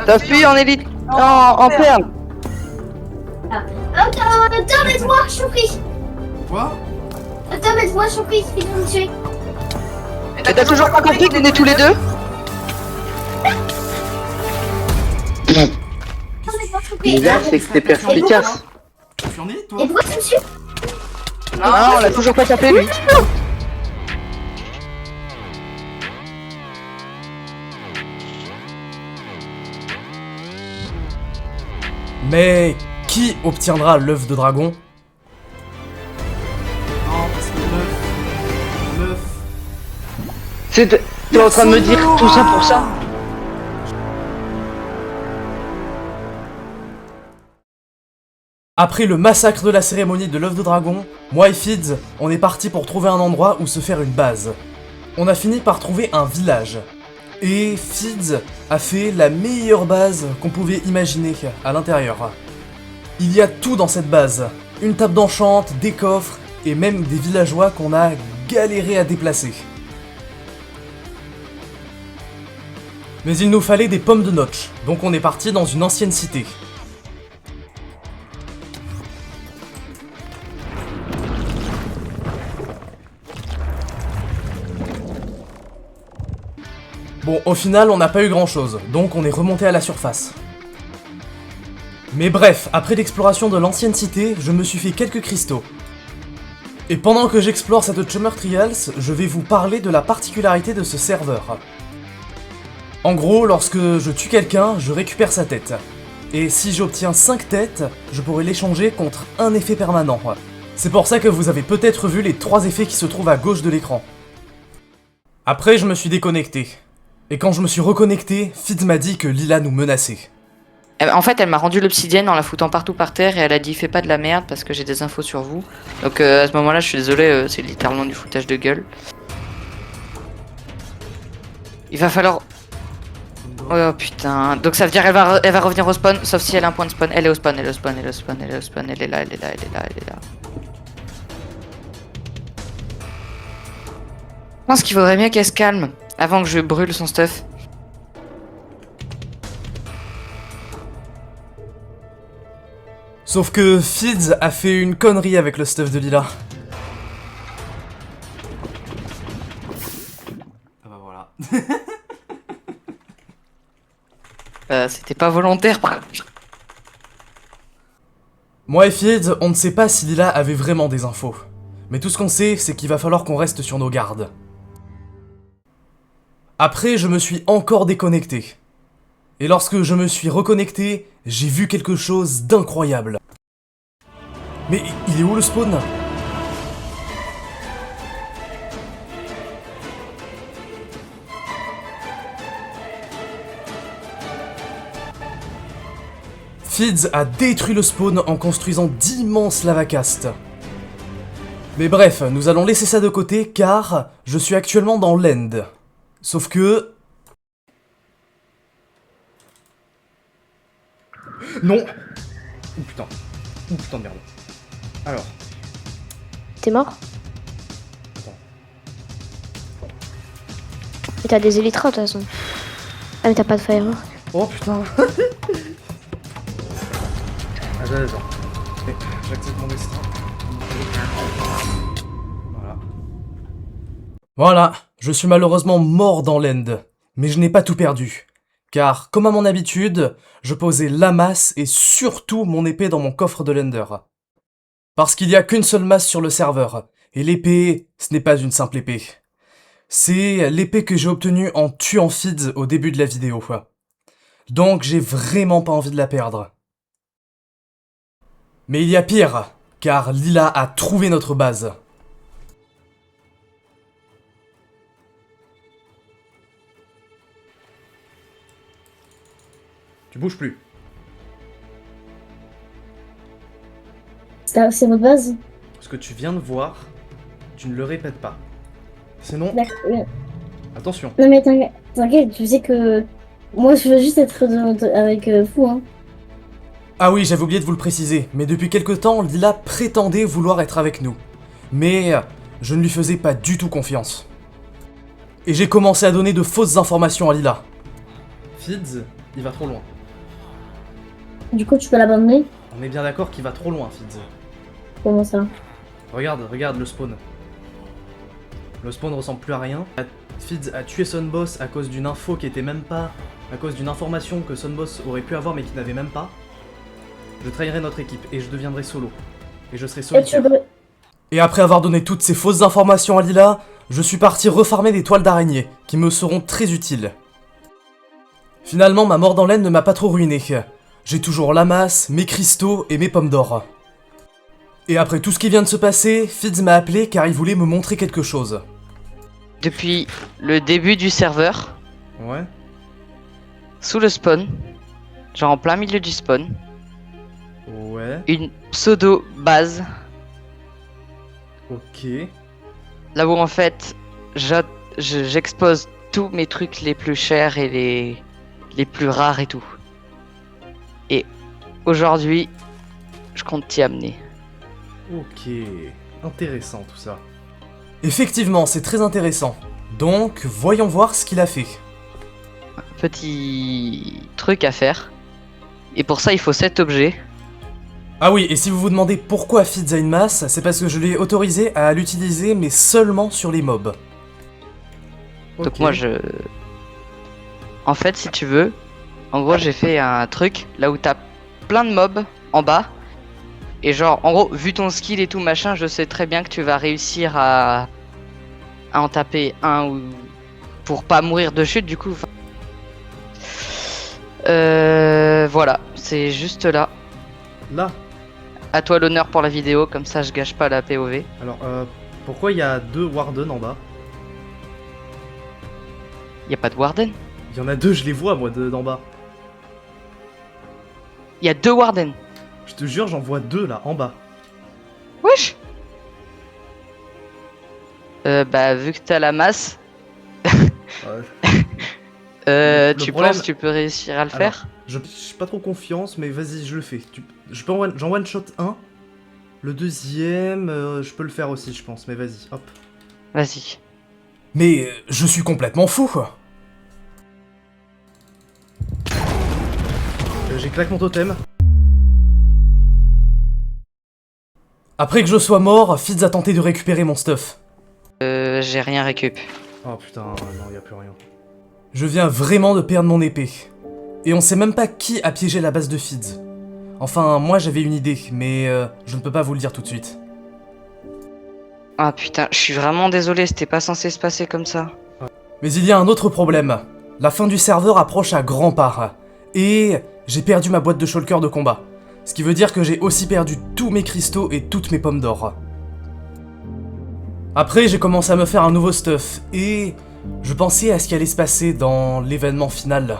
T'as fui en élite. En perle. Tom, aide-moi, je suis pris. Quoi? Tom, aide-moi, je suis pris, Fizz va me tuer. Et t'as toujours pas compris qu'on est tous les deux? Tom, aide-moi, je suis pris. Mais là, c'est que t'es perspicace. Tu es en élite, toi? Et pourquoi tu me tues? Non, on l'a toujours pas tapé, lui. Mais qui obtiendra l'œuf de dragon? Non, parce que l'œuf... T'es en train de me dire tout ça pour ça? Après le massacre de la cérémonie de l'œuf de dragon, moi et Fids, on est parti pour trouver un endroit où se faire une base. On a fini par trouver un village. Et Fids a fait la meilleure base qu'on pouvait imaginer à l'intérieur. Il y a tout dans cette base. Une table d'enchante, des coffres, et même des villageois qu'on a galéré à déplacer. Mais il nous fallait des pommes de notch, donc on est parti dans une ancienne cité. Bon, au final, on n'a pas eu grand chose, donc on est remonté à la surface. Mais bref, après l'exploration de l'ancienne cité, je me suis fait quelques cristaux. Et pendant que j'explore cette Chummer Trials, je vais vous parler de la particularité de ce serveur. En gros, lorsque je tue quelqu'un, je récupère sa tête. Et si j'obtiens 5 têtes, je pourrai l'échanger contre un effet permanent. C'est pour ça que vous avez peut-être vu les 3 effets qui se trouvent à gauche de l'écran. Après, je me suis déconnecté. Et quand je me suis reconnecté, Fids m'a dit que Lila nous menaçait. En fait, elle m'a rendu l'obsidienne en la foutant partout par terre et elle a dit fais pas de la merde parce que j'ai des infos sur vous. Donc à ce moment-là, je suis désolé, c'est littéralement du foutage de gueule. Il va falloir... Oh putain. Donc ça veut dire elle va revenir au spawn, sauf si elle a un point de spawn. Elle est au spawn, elle est au spawn, elle est au spawn, elle est au spawn, elle est là, elle est là, elle est là, elle est là. Je pense qu'il vaudrait mieux qu'elle se calme avant que je brûle son stuff. Sauf que Fids a fait une connerie avec le stuff de Lila. Ah bah voilà. C'était pas volontaire. Moi et Fids, on ne sait pas si Lila avait vraiment des infos. Mais tout ce qu'on sait, c'est qu'il va falloir qu'on reste sur nos gardes. Après, je me suis encore déconnecté. Et lorsque je me suis reconnecté, j'ai vu quelque chose d'incroyable. Mais il est où le spawn ? Fids a détruit le spawn en construisant d'immenses lavacastes. Mais bref, nous allons laisser ça de côté car je suis actuellement dans l'end. Sauf que... Non. Oh putain. Oh putain de merde. Alors. T'es mort? Attends. Mais t'as des élytras de toute façon. Ah mais t'as pas de fire. Oh putain. Attends. J'accepte mon destin. Voilà. Voilà, je suis malheureusement mort dans l'end. Mais je n'ai pas tout perdu. Car, comme à mon habitude, je posais la masse et surtout mon épée dans mon coffre de l'ender. Parce qu'il n'y a qu'une seule masse sur le serveur. Et l'épée, ce n'est pas une simple épée. C'est l'épée que j'ai obtenue en tuant Fids au début de la vidéo. Donc j'ai vraiment pas envie de la perdre. Mais il y a pire, car Lila a trouvé notre base. Tu bouges plus. C'est votre base? Ce que tu viens de voir, tu ne le répètes pas. Sinon, D'accord. attention. Non mais t'inquiète, tu sais que moi je veux juste être avec vous, hein. Ah oui, j'avais oublié de vous le préciser, mais depuis quelque temps, Lila prétendait vouloir être avec nous. Mais je ne lui faisais pas du tout confiance. Et j'ai commencé à donner de fausses informations à Lila. Fids, il va trop loin. Du coup tu peux l'abandonner? On est bien d'accord qu'il va trop loin, Fids. Comment ça? Regarde le spawn. Le spawn ressemble plus à rien. Fids a tué Sunboss à cause d'une info qui était même pas... À cause d'une information que Sunboss aurait pu avoir mais qu'il n'avait même pas. Je trahirai notre équipe et je deviendrai solo. Et je serai solitaire. Et après avoir donné toutes ces fausses informations à Lila, je suis parti refarmer des toiles d'araignée, qui me seront très utiles. Finalement, ma mort dans l'aine ne m'a pas trop ruiné. J'ai toujours la masse, mes cristaux et mes pommes d'or. Et après tout ce qui vient de se passer, Fids m'a appelé car il voulait me montrer quelque chose. Depuis le début du serveur, Ouais. sous le spawn, genre en plein milieu du spawn, Ouais. une pseudo base, Ok. là où en fait j'expose tous mes trucs les plus chers et les plus rares et tout. Et aujourd'hui, je compte t'y amener. Ok. Intéressant tout ça. Effectivement, c'est très intéressant. Donc, voyons voir ce qu'il a fait. Petit truc à faire. Et pour ça, il faut 7 objets. Ah oui, et si vous vous demandez pourquoi Fids a une masse, c'est parce que je l'ai autorisé à l'utiliser, mais seulement sur les mobs. Donc Ok. moi en fait, si tu veux, en gros j'ai fait un truc là où t'as plein de mobs en bas. Et genre, en gros, vu ton skill et tout machin, je sais très bien que tu vas réussir à en taper un ou pour pas mourir de chute du coup. Voilà, c'est juste là. Là. À toi l'honneur pour la vidéo, comme ça je gâche pas la POV. Alors, pourquoi il y a 2 Warden en bas? Y a pas de Warden. Il y en a 2, je les vois moi d'en bas. Y a 2 Warden. Je te jure, j'en vois 2 là, en bas. Wesh. Bah vu que t'as la masse, Le Tu problème- penses que tu peux réussir à le Alors, faire? j'ai pas trop confiance, mais vas-y, je le fais. J'en one shot un. Le deuxième, je peux le faire aussi, je pense, mais vas-y, hop. Vas-y. Mais je suis complètement fou. J'ai claqué mon totem. Après que je sois mort, Fitz a tenté de récupérer mon stuff. J'ai rien récup. Oh putain, non, y a plus rien. Je viens vraiment de perdre mon épée. Et on sait même pas qui a piégé la base de Fitz. Enfin, moi j'avais une idée, mais je ne peux pas vous le dire tout de suite. Ah putain, je suis vraiment désolé, c'était pas censé se passer comme ça. Mais il y a un autre problème. La fin du serveur approche à grands pas. Et j'ai perdu ma boîte de shulker de combat. Ce qui veut dire que j'ai aussi perdu tous mes cristaux et toutes mes pommes d'or. Après, j'ai commencé à me faire un nouveau stuff, et je pensais à ce qui allait se passer dans l'événement final.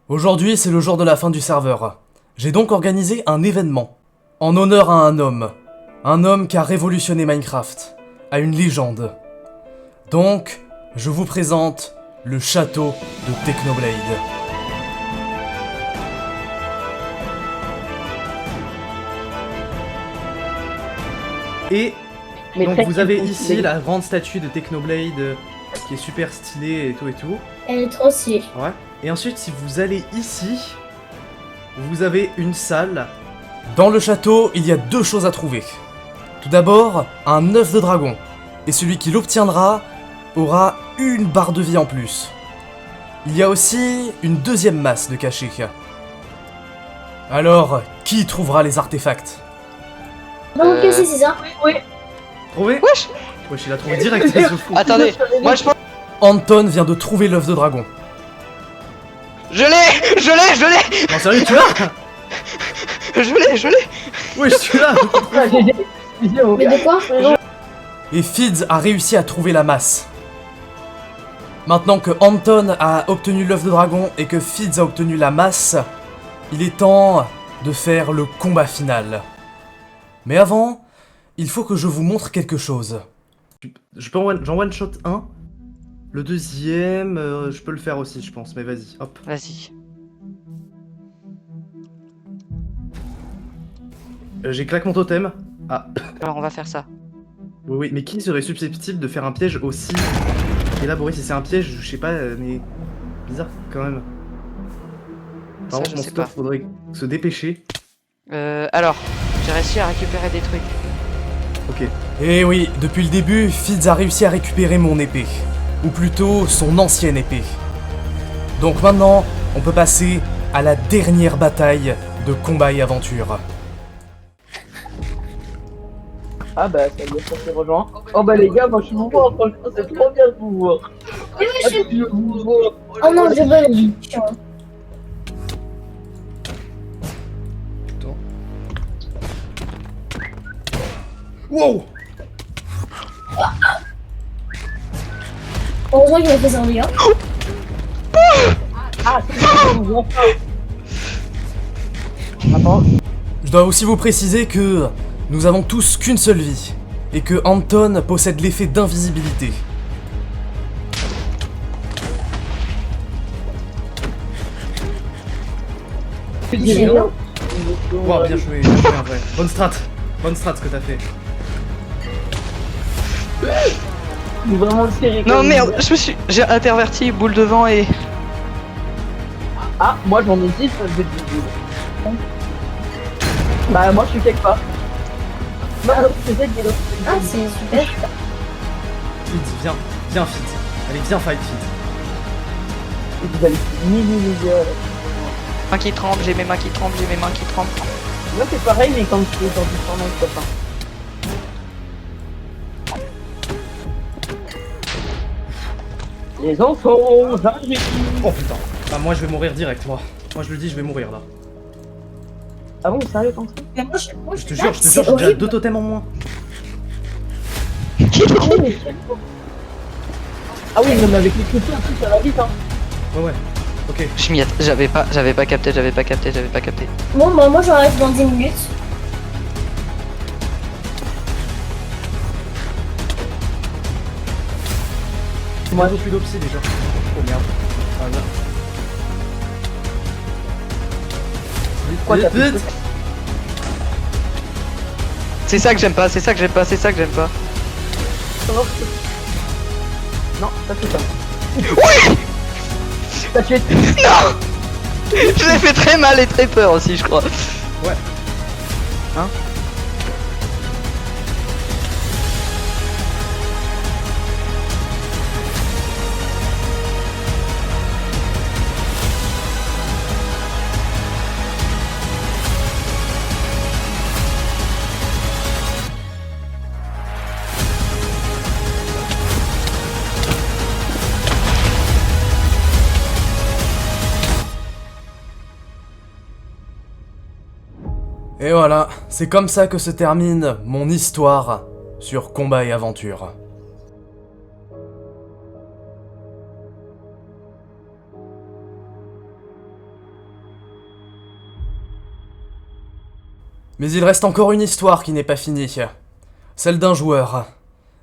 Aujourd'hui, c'est le jour de la fin du serveur. J'ai donc organisé un événement, en honneur à un homme qui a révolutionné Minecraft, à une légende. Donc, je vous présente le château de Technoblade. Et Mais donc très vous avez cool, ici mais- la grande statue de Technoblade qui est super stylée et tout et tout. Elle est trop stylée. Ouais. Et ensuite, si vous allez ici, vous avez une salle. Dans le château, il y a deux choses à trouver. Tout d'abord, un œuf de dragon. Et celui qui l'obtiendra aura une barre de vie en plus. Il y a aussi une deuxième masse de cachets. Alors, qui trouvera les artefacts? Donc, c'est ça. Trouvé? Wesh. Wesh, il a trouvé direct, c'est fou. Attendez, moi je pense... Anton vient de trouver l'œuf de dragon. Je l'ai. Non, sérieux, tu l'as? Je l'ai. Wesh, tu l'as? Mais de quoi? Et Fidz a réussi à trouver la masse. Maintenant que Anton a obtenu l'œuf de dragon et que Fidz a obtenu la masse, il est temps de faire le combat final. Mais avant, il faut que je vous montre quelque chose. J'en one shot un. Le deuxième, je peux le faire aussi, je pense, mais vas-y, hop. Vas-y. J'ai claqué mon totem. Ah, Alors on va faire ça. oui, mais qui serait susceptible de faire un piège aussi élaboré? Si c'est un piège, je sais pas, mais bizarre quand même. Ça, Par je contre, mon sais pas. stuff, faudrait se dépêcher. Alors, j'ai réussi à récupérer des trucs. Ok. Et oui, depuis le début, Fidz a réussi à récupérer mon épée. Ou plutôt, son ancienne épée. Donc maintenant, on peut passer à la dernière bataille de combat et aventure. Ah bah ça y est, ça s'est rejoint. Oh bah les gars, moi je vous vois, franchement c'est trop bien de vous voir. Oui, Ah, je vous vois. Oh non, je veux. Wow! Heureusement qu'il a fait ça en dégâts. Ah c'est bon, je vous vois pas. Attends, Je dois aussi vous préciser que nous avons tous qu'une seule vie, et que Anton possède l'effet d'invisibilité. J'ai bien. Wow, bien joué en vrai. Bonne strat ce que t'as fait. c'est vraiment serré. Non comme- merde, j'ai interverti boule de vent et... Ah, moi j'en ai 10, je vais te dire. Bah moi je suis quelque part. Bah c'est ça qui est là. Ah, c'est super. Fitz, viens Fitz. Allez, viens fight Fitz. Et vous allez les gars. Mains qui tremblent, j'ai mes mains qui tremblent, j'ai mes mains qui tremblent. Moi c'est pareil mais quand je suis dans du tournoi, je peux pas. Les enfants, j'arrive. Oh putain. Ah, moi je vais mourir direct, moi. Moi je le dis, je vais mourir là. Ah bon, sérieux tant que ça? Mais moi, Je te jure, c'est j'ai déjà horrible. 2 totems en moins. Ah oui, mais avec les critères, tout ça va vite hein. Ouais. Ok. Je m'y j'avais pas capté. Bon, bah, moi, j'arrête dans 10 minutes. moi. bientôt plus d'opsie déjà. Oh merde. Ah, merde. Pourquoi t'as fait ça? C'est ça que j'aime pas, c'est ça que j'aime pas, c'est ça que j'aime pas. Non, t'as fait ça. Oui. T'as tué. Non. Je l'ai fait très mal et très peur aussi, je crois. Ouais. Hein? Et voilà, c'est comme ça que se termine mon histoire sur Combat et Aventure. Mais il reste encore une histoire qui n'est pas finie. Celle d'un joueur.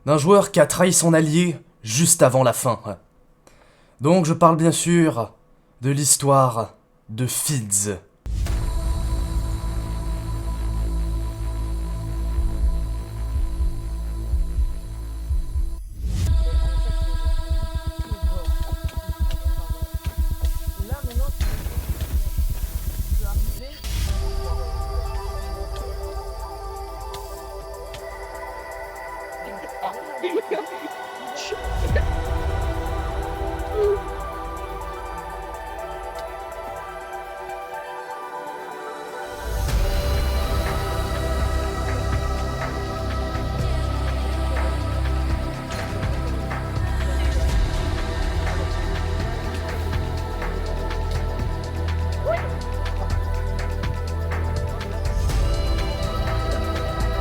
D'un joueur qui a trahi son allié juste avant la fin. Donc je parle bien sûr de l'histoire de Fids.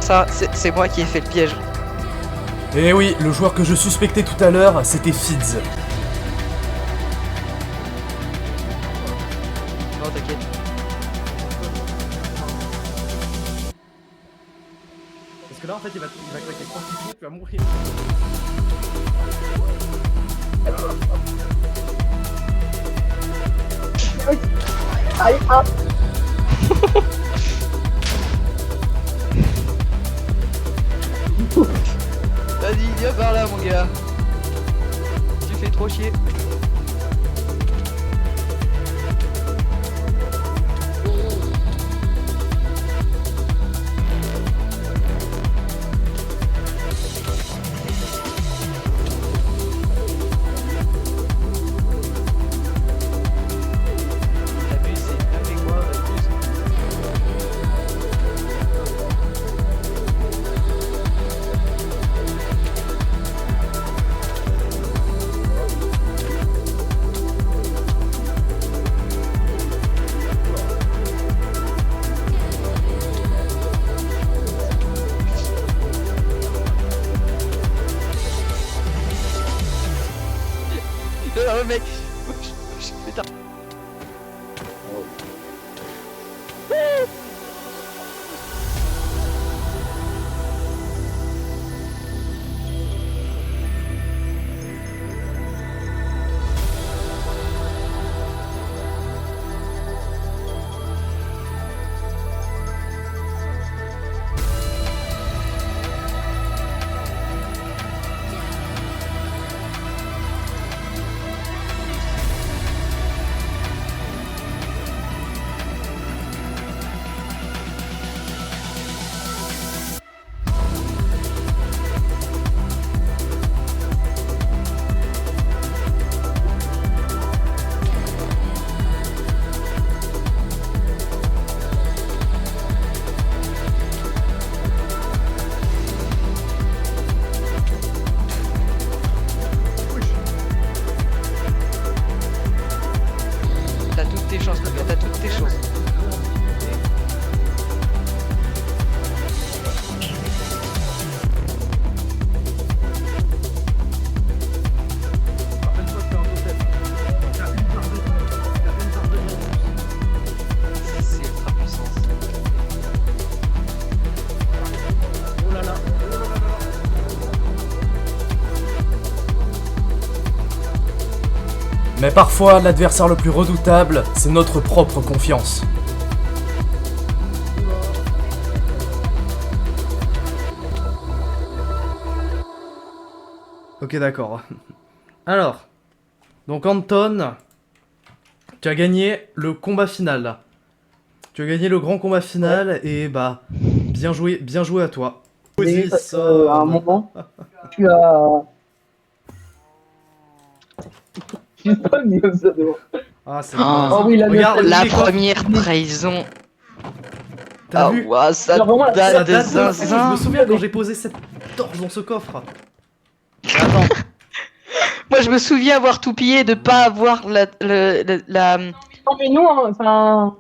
Ça, c'est moi qui ai fait le piège. Et oui, le joueur que je suspectais tout à l'heure, c'était Fids. Non, t'inquiète. Parce que là en fait il va claquer 3 coups, tu vas mourir. Aïe, ah. Vas-y, viens par là, mon gars. Tu fais trop chier. Non, mec. Putain. T'as toutes tes chances, le gars, t'as toutes tes chances. Rappelle-toi que t'es un totem. T'as une barre de vie. T'as une barre de vie. C'est ultra puissant. Oh là là. Oh là là là là. Mais parfois, l'adversaire le plus redoutable, c'est notre propre confiance. Ok, d'accord. Alors, donc Anton, tu as gagné le combat final. Tu as gagné le grand combat final et bah, bien joué à toi. Et, à un moment, tu as... Tu pas mis comme ça devant. Ah, c'est Oh, oui, la Regarde, la les coffres. première trahison. T'as Ah vu? ouah, ça Genre, vraiment, date Ça de date de fou. Je zinzin. me souviens quand j'ai posé cette torche dans ce coffre. Attends, Moi, je me souviens avoir tout pillé, de pas avoir la... Non, mais nous, hein, enfin...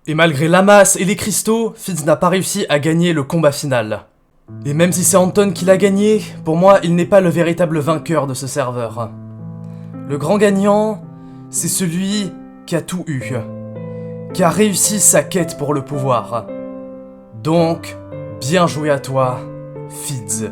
Et malgré l'amas et les cristaux, Fitz n'a pas réussi à gagner le combat final. Et même si c'est Anton qui l'a gagné, pour moi, il n'est pas le véritable vainqueur de ce serveur. Le grand gagnant, c'est celui qui a tout eu, qui a réussi sa quête pour le pouvoir. Donc, bien joué à toi, Fitz.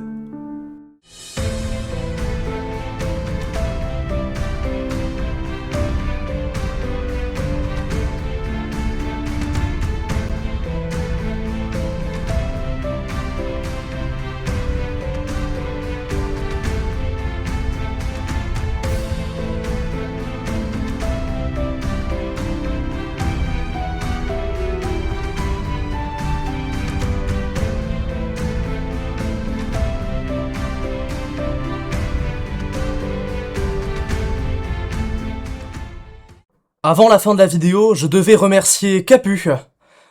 Avant la fin de la vidéo, je devais remercier Capu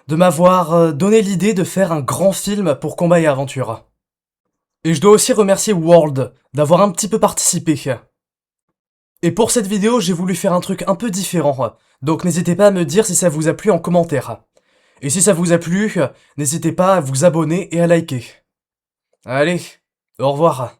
de m'avoir donné l'idée de faire un grand film pour Combat et Aventure. Et je dois aussi remercier World d'avoir un petit peu participé. Et pour cette vidéo, j'ai voulu faire un truc un peu différent, donc n'hésitez pas à me dire si ça vous a plu en commentaire. Et si ça vous a plu, n'hésitez pas à vous abonner et à liker. Allez, au revoir.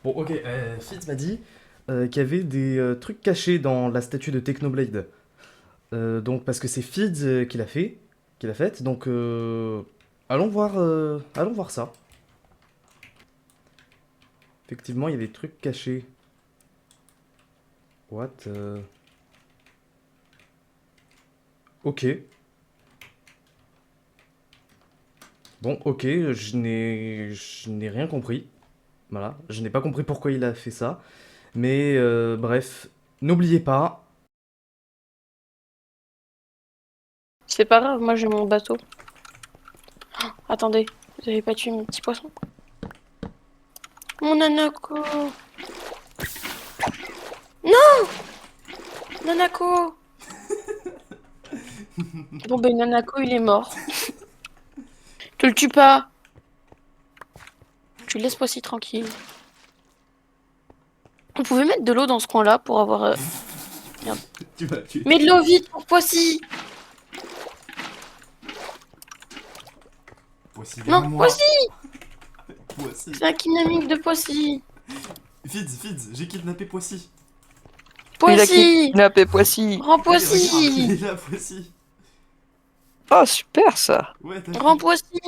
bon ok, Fitz m'a dit qu'il y avait des trucs cachés dans la statue de Technoblade. Donc parce que c'est Fitz qui l'a faite, donc allons voir ça. Effectivement, il y a des trucs cachés. What Ok. Bon, ok, je n'ai rien compris. Voilà, je n'ai pas compris pourquoi il a fait ça. Mais bref, n'oubliez pas. C'est pas grave, moi j'ai mon bateau. Oh, attendez, vous avez pas tué mon petit poisson? Mon Nanako! Non! Nanako! Bon ben Nanako il est mort. Tu le tues pas! Tu le laisses Poissy tranquille. On pouvait mettre de l'eau dans ce coin-là pour avoir... Merde. Tu vas tuer. Mets de l'eau vite pour Poissy! Poissy, Non, viens-moi. Poissy! Poissy. C'est un kidnapping de Poissy! Fitz, j'ai kidnappé Poissy. Il a Poissy! kidnappé Poissy. Rends Il Poissy! est là, Poissy. Oh, super ça. Ouais, t'as Rends Poissy!